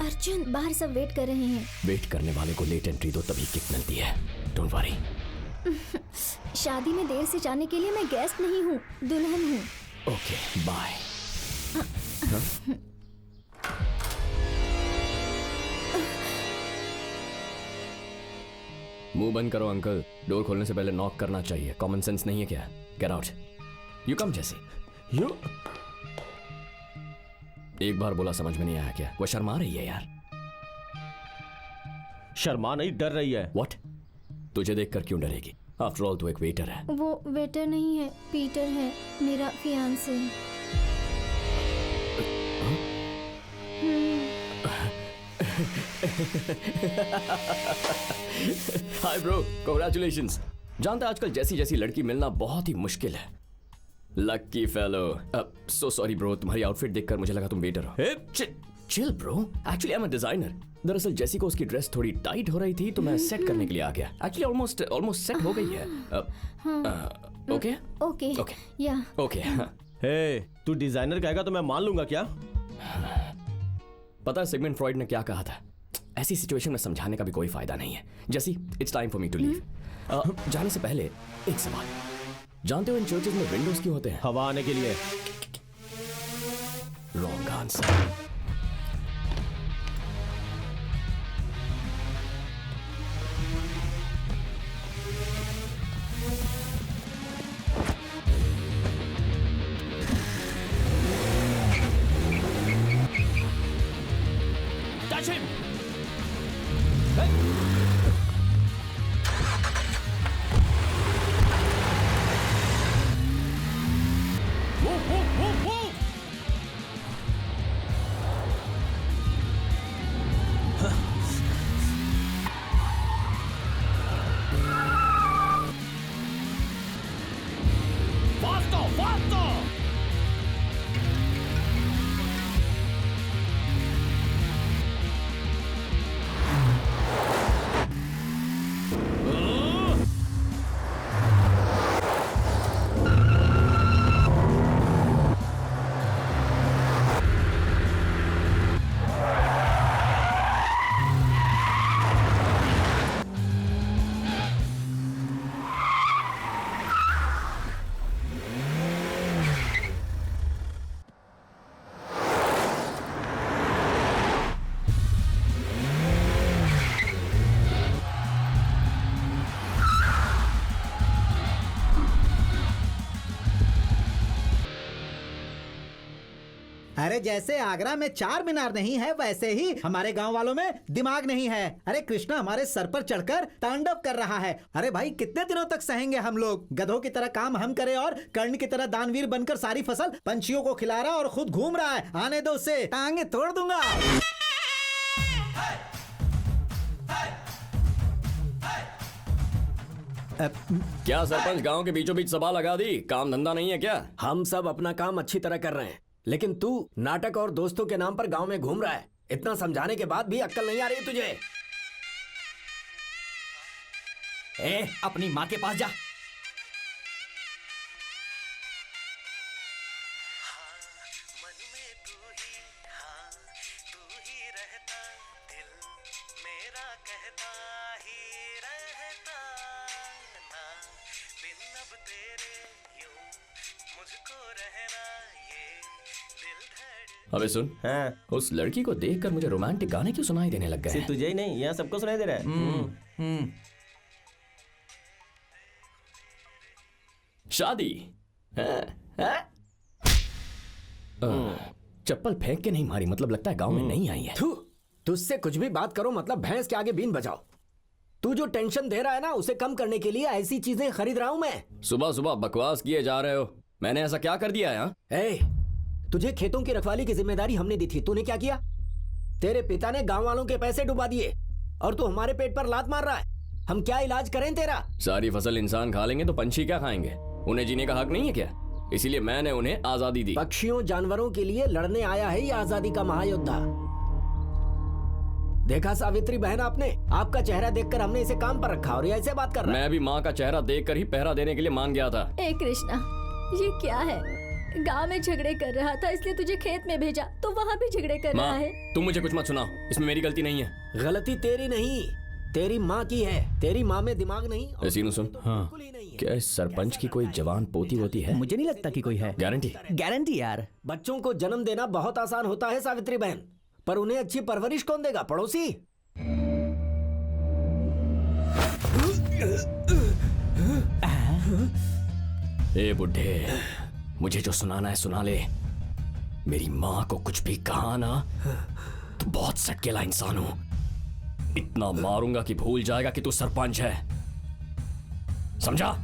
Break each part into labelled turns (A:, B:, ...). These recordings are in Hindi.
A: अर्जुन, बाहर सब वेट कर रहे हैं।
B: वेट करने वाले को लेट एंट्री दो, तभी किक मिलती है। Don't worry.
A: शादी में देर से जाने के लिए मैं गेस्ट नहीं हूँ, दुल्हन हूँ।
B: Okay, bye. मुंह बंद करो अंकल। डोर खोलने से पहले नॉक करना चाहिए। कॉमन सेंस नहीं है क्या? Get out. यू कम जैसे।
C: यू
B: एक बार बोला समझ में नहीं आया क्या? वो शर्मा रही है यार।
C: शर्मा नहीं, डर रही है।
B: व्हाट? तुझे देखकर क्यों डरेगी? आफ्टर ऑल तू एक वेटर है।
A: वो वेटर नहीं है, पीटर है, मेरा फियांसे।
B: Hi bro, congratulations. जानता आजकल जैसी जैसी लड़की मिलना बहुत ही मुश्किल है। Lucky fellow. So sorry bro, तुम्हारी आउटफिट देखकर मुझे लगा तुम वेटर हो। Chill bro, actually I am a designer. दरअसल जैसी को उसकी ड्रेस थोड़ी टाइट हो रही थी तो मैं सेट करने के लिए आ गया। एक्चुअली ऑलमोस्ट सेट हो गई है। ओके
A: ओके
B: ओके
A: या
B: ओके।
C: हे, तू डिजाइनर कहेगा तो मैं मान लूंगा क्या?
B: पता है सिगमंड फ्रॉइड ने क्या कहा था? ऐसी सिचुएशन में समझाने का भी कोई फायदा नहीं है। जैसी it's time for me to leave. जाने से पहले एक सवाल। जानते हो इन चर्चेज में विंडोज क्यों होते हैं?
C: हवा आने के लिए।
B: Wrong answer.
C: Touch him!
D: अरे जैसे आगरा में चार मीनार नहीं है, वैसे ही हमारे गांव वालों में दिमाग नहीं है। अरे कृष्णा हमारे सर पर चढ़कर तांडव कर रहा है। अरे भाई कितने दिनों तक सहेंगे हम लोग? गधों की तरह काम हम करें और कर्ण की तरह दानवीर बनकर सारी फसल पंछियों को खिला रहा और खुद घूम रहा है। आने दो उसे, टांगे तोड़ दूंगा।
B: क्या सरपंच गांव के बीचों बीच सभा लगा दी? काम धंधा नहीं है क्या?
E: हम सब अपना काम अच्छी तरह कर रहे हैं, लेकिन तू नाटक और दोस्तों के नाम पर गांव में घूम रहा है। इतना समझाने के बाद भी अक्ल नहीं आ रही तुझे?
F: ए, अपनी माँ के पास जा।
B: अबे सुन, उस लड़की को देखकर मुझे रोमांटिक गाने क्यों सुनाई देने लग गए?
C: सिर्फ तुझे ही नहीं, यहाँ सबको सुनाई दे रहा है।
B: शादी? चप्पल फेंक के नहीं मारी, मतलब लगता है गांव में नहीं आई है।
E: तुझसे कुछ भी बात करो मतलब भैंस के आगे बीन बजाओ। तू जो टेंशन दे रहा है ना, उसे कम करने के लिए ऐसी चीजें खरीद रहा हूं मैं।
B: सुबह सुबह बकवास किए जा रहे हो। मैंने ऐसा क्या कर दिया है?
E: तुझे खेतों की रखवाली की जिम्मेदारी हमने दी थी, तूने क्या किया? तेरे पिता ने गांव वालों के पैसे डुबा दिए और तू हमारे पेट पर लात मार रहा है। हम क्या इलाज करें तेरा?
B: सारी फसल इंसान खा लेंगे तो पंछी क्या खाएंगे? उन्हें जीने का हक नहीं है क्या? इसीलिए मैंने उन्हें आजादी दी।
E: पक्षियों जानवरों के लिए लड़ने आया है ये आजादी का महायोद्धा। देखा सावित्री बहन आपने, आपका चेहरा देखकर हमने इसे काम पर रखा और ये ऐसे बात कर रहा है।
B: मैं भी माँ का चेहरा देखकर ही पहरा देने के लिए मान गया था।
A: ए कृष्णा, ये क्या है? गांव में झगड़े कर रहा था इसलिए तुझे खेत में भेजा, तो वहाँ भी झगड़े कर रहा
B: माँ,
A: है।
B: तुम मुझे कुछ मत सुनाओ, इसमें मेरी गलती नहीं है।
E: गलती तेरी नहीं, तेरी माँ की है। तेरी माँ में दिमाग नहीं और
B: सीनू सुन,
E: बिल्कुल ही नहीं है।
B: क्या इस सरपंच की कोई जवान पोती होती है?
F: मुझे नहीं लगता कि कोई है।
B: गारंटी?
F: गारंटी यार।
E: बच्चों को जन्म देना बहुत आसान होता है सावित्री बहन, पर उन्हें अच्छी परवरिश कौन देगा? पड़ोसी।
B: ए बुढ़े, मुझे जो सुनाना है सुना ले। मेरी माँ को कुछ भी कहा ना तो बहुत सटकेला इंसान हूं। इतना मारूंगा कि भूल जाएगा कि तू सरपंच है, समझा?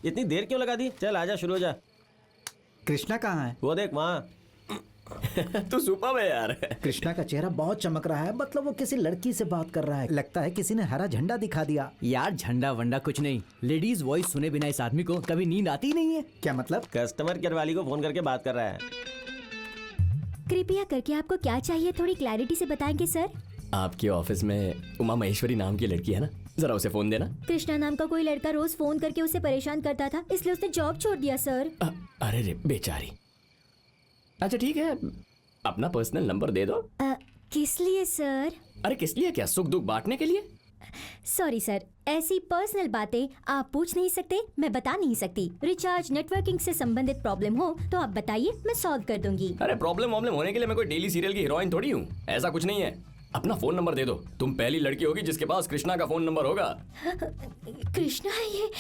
C: इतनी देर क्यों लगा दी? चल आजा, शुरू हो जा।
D: कृष्णा कहाँ है?
C: वो देख वहाँ।
B: तू सुपर है यार।
D: कृष्णा का चेहरा बहुत चमक रहा है, मतलब वो किसी लड़की से बात कर रहा है। लगता है किसी ने हरा झंडा दिखा दिया।
F: यार झंडा वंडा कुछ नहीं, लेडीज वॉइस सुने बिना इस आदमी को कभी नींद आती ही नहीं है।
D: क्या मतलब?
C: कस्टमर केयर वाली को फोन करके बात कर रहा है।
A: कृपया करके आपको क्या चाहिए थोड़ी क्लैरिटी से बताएंगे सर?
B: आपके ऑफिस में उमा महेश्वरी नाम की लड़की है ना, जरा उसे फोन देना।
A: कृष्णा नाम का कोई लड़का रोज फोन करके उसे परेशान करता था, इसलिए उसने जॉब छोड़ दिया सर।
B: अरे रे बेचारी। अच्छा ठीक है, अपना पर्सनल नंबर दे दो।
A: किस लिए सर?
B: अरे किस लिए क्या, सुख दुख बांटने के लिए।
A: सॉरी सर, ऐसी पर्सनल बातें आप पूछ नहीं सकते, मैं बता नहीं सकती। रिचार्ज नेटवर्किंग से संबंधित प्रॉब्लम हो तो आप बताइए, मैं सॉल्व कर दूंगी।
B: अरे प्रॉब्लम होने के लिए मैं कोई डेली सीरियल की हीरोइन थोड़ी हूँ, ऐसा कुछ नहीं है। अपना फोन नंबर दे दो, तुम पहली लड़की होगी जिसके पास कृष्णा का फोन नंबर होगा।
A: कृष्णा है ये।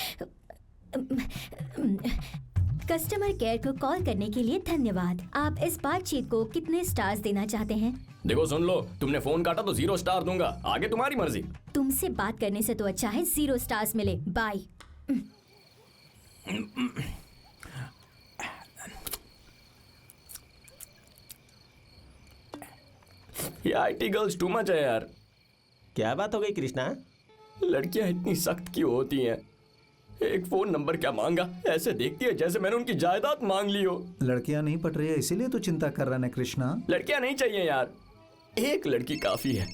A: कस्टमर केयर को कॉल करने के लिए धन्यवाद। आप इस बातचीत को कितने स्टार्स देना चाहते हैं?
B: देखो सुन लो, तुमने फोन काटा तो 0 स्टार दूंगा, आगे तुम्हारी मर्जी।
A: तुमसे बात करने से तो अच्छा है 0 स्टार्स मिले। बाय।
B: ये IT गर्ल्स टू मच है यार।
C: क्या बात हो गई कृष्णा?
B: लड़कियां इतनी सख्त क्यों होती हैं? एक फोन नंबर क्या मांगा, ऐसे देखती है जैसे मैंने उनकी जायदाद मांग ली हो।
D: लड़कियां नहीं पट रही है इसीलिए तो चिंता कर रहा है कृष्णा।
B: लड़कियां नहीं चाहिए यार, एक लड़की काफी है।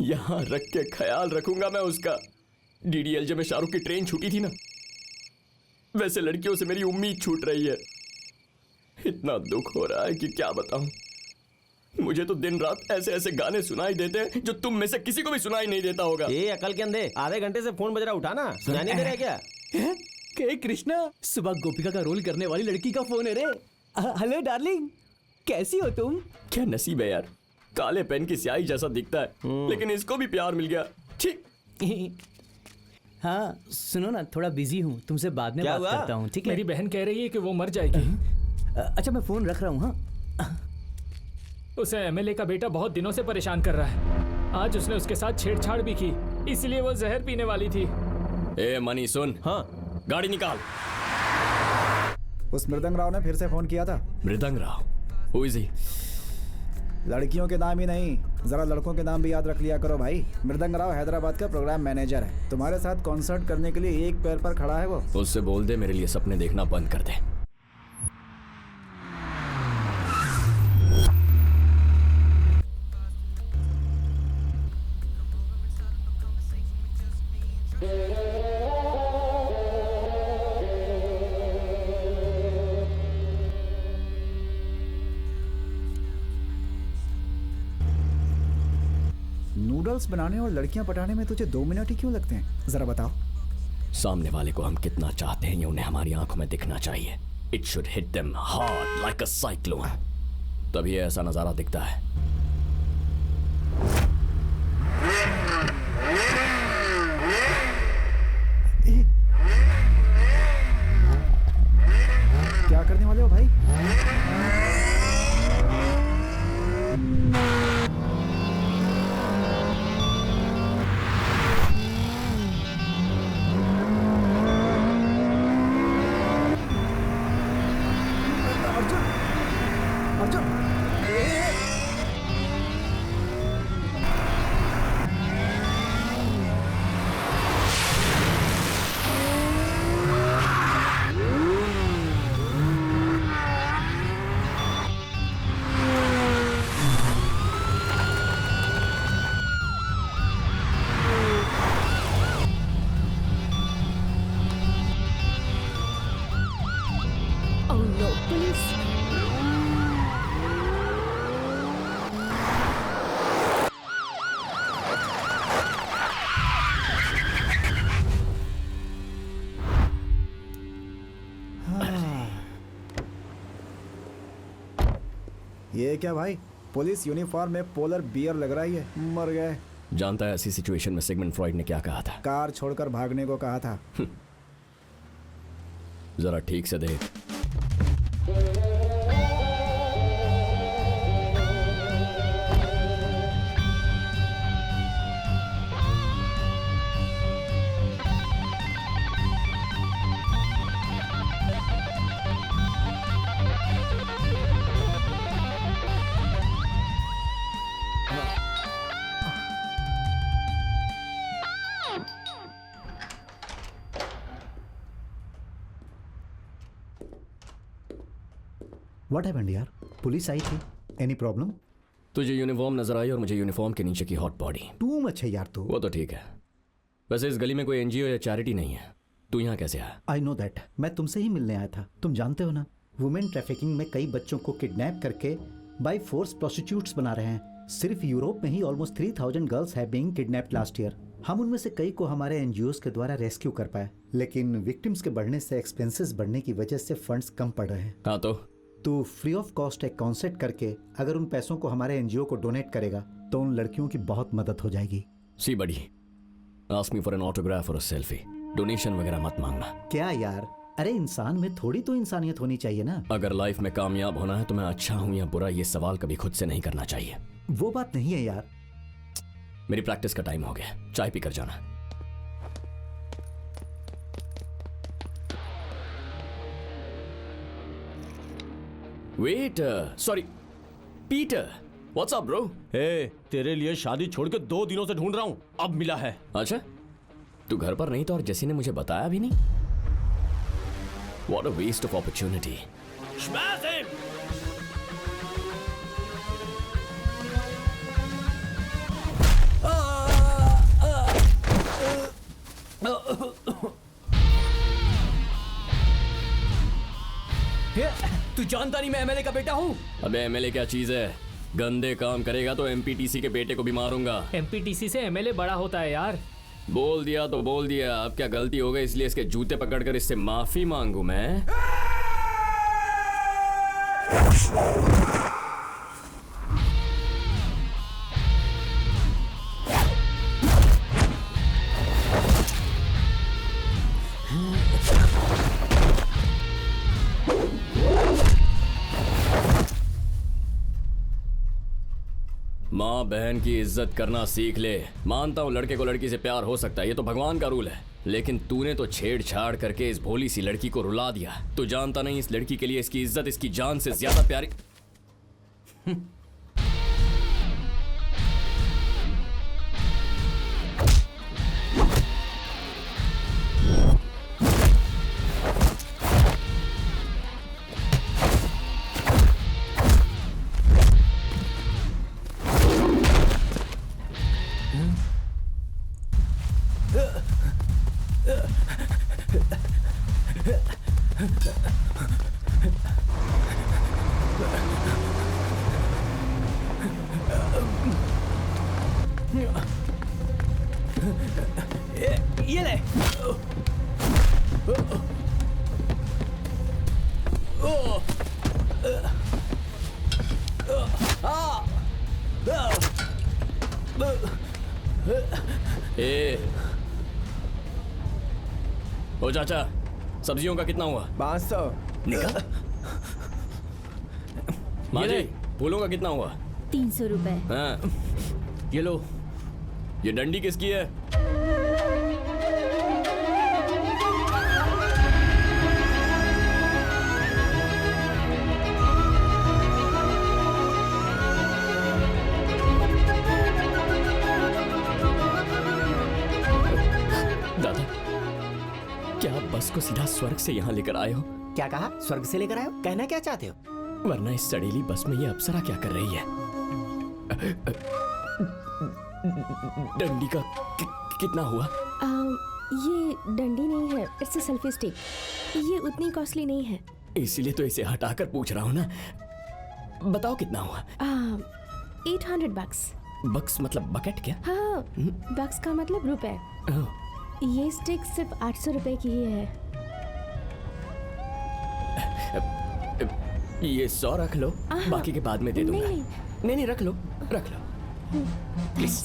B: यहां रख के ख्याल रखूंगा मैं उसका। DDLJ में शाहरुख की ट्रेन छूटी थी ना, वैसे लड़कियों से मेरी उम्मीद छूट रही है। इतना दुख हो रहा है कि क्या बताऊं। मुझे तो दिन रात ऐसे ऐसे गाने सुनाई देते हैं जो तुम में से किसी को भी सुनाई नहीं देता होगा।
C: ये अकल के अंधे, आधे घंटे से फोन बज रहा, उठाना। सुनाई नहीं दे रहा क्या?
F: के कृष्णा, सुबह गोपिका का रोल करने वाली लड़की का फोन है रे। हेलो डार्लिंग, कैसी हो तुम?
B: क्या नसीब है यार, काले पेन की स्याही जैसा दिखता है, लेकिन इसको भी प्यार मिल गया। ठीक।
F: हाँ सुनो ना, थोड़ा बिजी हूँ, तुमसे बाद में
C: क्या
F: बात
C: हुआ?
F: करता हूँ, ठीक है?
G: मेरी बहन कह रही है कि वो मर जाएगी।
F: अच्छा मैं फोन रख रहा हूँ। हाँ
G: उसे MLA का बेटा बहुत दिनों से परेशान कर रहा है। आज उसने उसके साथ छेड़छाड़ भी की, इसलिए वो जहर पीने वाली थी।
B: ए मनी सुन,
C: हाँ
B: गाड़ी निकाल।
H: उस मृदंग राव ने फिर से फोन किया था।
B: मृदंग राव? Who is he?
H: लड़कियों के नाम ही नहीं, जरा लड़कों के नाम भी याद रख लिया करो भाई। मृदंग राव हैदराबाद का प्रोग्राम मैनेजर है, तुम्हारे साथ कॉन्सर्ट करने के लिए एक पैर पर खड़ा है वो।
B: उससे बोल दे मेरे लिए सपने देखना बंद कर दे।
H: नूडल्स बनाने और लड़कियां पटाने में तुझे 2 मिनट ही क्यों लगते हैं, जरा बताओ।
B: सामने वाले को हम कितना चाहते हैं ये उन्हें हमारी आंखों में दिखना चाहिए। It should hit them hard like a cyclone, तभी ऐसा नजारा दिखता है।
H: क्या करने वाले हो भाई? ये क्या भाई, पुलिस यूनिफॉर्म में पोलर बियर लग रहा है, मर गए।
B: जानता है ऐसी सिचुएशन में सिगमंड फ्रॉइड ने क्या कहा था?
H: कार छोड़कर भागने को कहा था।
B: जरा ठीक से देख।
D: व्हाट हैपेंड यार? पुलिस आई थी, एनी प्रॉब्लम?
B: तुझे यूनिफॉर्म नजर आई और मुझे यूनिफॉर्म के नीचे की हॉट बॉडी।
D: टू मच है यार तू।
B: वो तो ठीक है, वैसे इस गली में कोई एनजीओ या चैरिटी नहीं है। तू यहाँ कैसे आया?
D: आई नो दैट, मैं तुमसे ही मिलने आया था। तुम जानते हो ना, वुमेन ट्रैफिकिंग में कई बच्चों को किडनैप करके बाय फोर्स प्रोस्टिट्यूट्स बना रहे हैं। सिर्फ यूरोप में ही almost 3000 girls have been kidnapped last year. हम उनमें से कई को हमारे एनजीओज के द्वारा रेस्क्यू कर पाए, लेकिन विक्टिम्स के बढ़ने से एक्सपेंसेस बढ़ने की वजह से फंड्स कम पड़ रहे हैं।
B: हाँ
D: तो फ्री ऑफ कॉस्ट एक कॉन्सर्ट करके अगर उन पैसों को हमारे एनजीओ को डोनेट करेगा तो उन लड़कियों की बहुत मदद हो जाएगी।
B: सी बड़ी, ask me for an autograph और अ सेल्फी। डोनेशन वगैरह मत मांगना।
D: क्या यार, अरे इंसान में थोड़ी तो इंसानियत होनी चाहिए ना।
B: अगर लाइफ में कामयाब होना है तो मैं अच्छा हूं या बुरा, ये सवाल कभी खुद से नहीं करना चाहिए।
D: वो बात नहीं है यार।
B: मेरी प्रैक्टिस का टाइम हो गया, चाय पी कर जाना। Wait, sorry Peter, what's up bro?
C: Hey, तेरे लिए शादी छोड़ के 2 दिनों से ढूंढ रहा हूँ, अब मिला है।
B: अच्छा, तू घर पर नहीं था और जेसी ने मुझे बताया भी नहीं। What a waste of opportunity.
C: Smash him!
F: तू जानता नहीं मैं एमएलए का बेटा हूँ।
B: अबे एमएलए क्या चीज है? गंदे काम करेगा तो एमपीटीसी के बेटे को भी मारूंगा।
G: एमपीटीसी से एमएलए बड़ा होता है यार।
B: बोल दिया तो बोल दिया, अब क्या गलती हो गई इसलिए इसके जूते पकड़कर इससे माफी मांगू मैं? माँ बहन की इज्जत करना सीख ले। मानता हूँ लड़के को लड़की से प्यार हो सकता है, ये तो भगवान का रूल है, लेकिन तूने तो छेड़छाड़ करके इस भोली सी लड़की को रुला दिया। तू जानता नहीं इस लड़की के लिए इसकी इज्जत इसकी जान से ज्यादा प्यारी।
F: ये ले।
B: ए, ओ चाचा, सब्जियों का कितना हुआ?
C: 500।
B: निकल। माँ जी, फूलों का कितना हुआ?
A: 300 रुपए।
B: हाँ,
C: ये लो।
B: ये डंडी किसकी है? दादा, क्या आप बस को सीधा स्वर्ग से यहाँ लेकर आए हो?
E: क्या कहा? स्वर्ग से लेकर आए हो? कहना क्या चाहते हो?
B: वरना इस सड़ीली बस में ये अप्सरा क्या कर रही है? डंडी का कितना हुआ?
I: ये डंडी नहीं है, इट्स अ सेल्फी स्टिक। ये उतनी कॉस्टली नहीं है।
B: इसीलिए तो इसे हटाकर पूछ रहा हूँ ना। बताओ कितना हुआ?
I: 800 बक्स।
B: बक्स मतलब बकेट क्या?
I: हाँ, बक्स का मतलब रुपए। ये स्टिक सिर्फ 800 रुपए की ही है।
B: ये 100 रख लो, बाकी के बाद में दे दूंगा।
I: नहीं।
B: नहीं, रख लो प्लीज।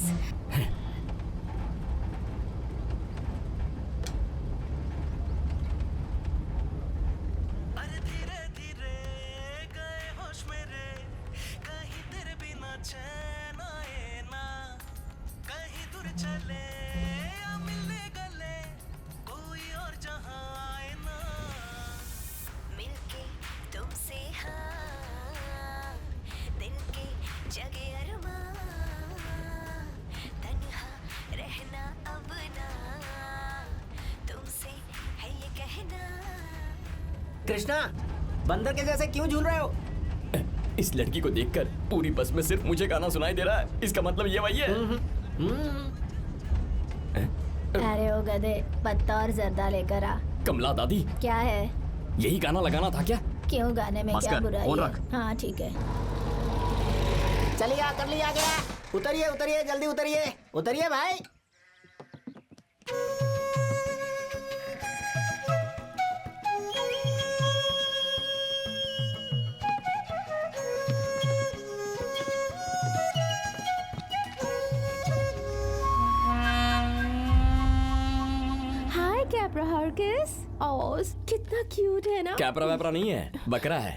E: कृष्णा, बंदर के जैसे क्यों झूल रहे हो?
B: इस लड़की को देखकर पूरी बस में सिर्फ मुझे गाना सुनाई दे रहा है। इसका मतलब ये वही है।
J: अरे ओ गधे, पत्ता और जर्दा लेकर आ।
B: कमला दादी,
J: क्या है?
B: यही गाना लगाना था क्या?
J: क्यों, गाने में क्या बुराई है? हाँ ठीक है।
E: चलिए, कर लिया गया। उतरिए उतरिए, जल्दी उतरिए, उतरिए भाई।
I: हाय कैप्रा हॉर्किस। ओह कितना क्यूट है ना।
B: कैपरा वैपरा नहीं है, बकरा है।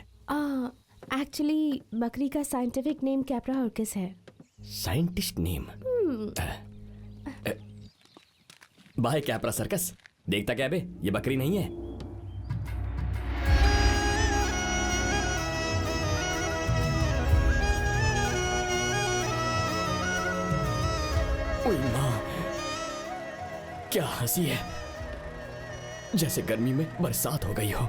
I: एक्चुअली बकरी का साइंटिफिक नेम कैप्रा हॉर्किस है।
B: Scientist name. बाय कैपरा सर्कस। देखता क्या बे, ये बकरी नहीं है। ओए माँ, क्या हंसी है, जैसे गर्मी में बरसात हो गई हो।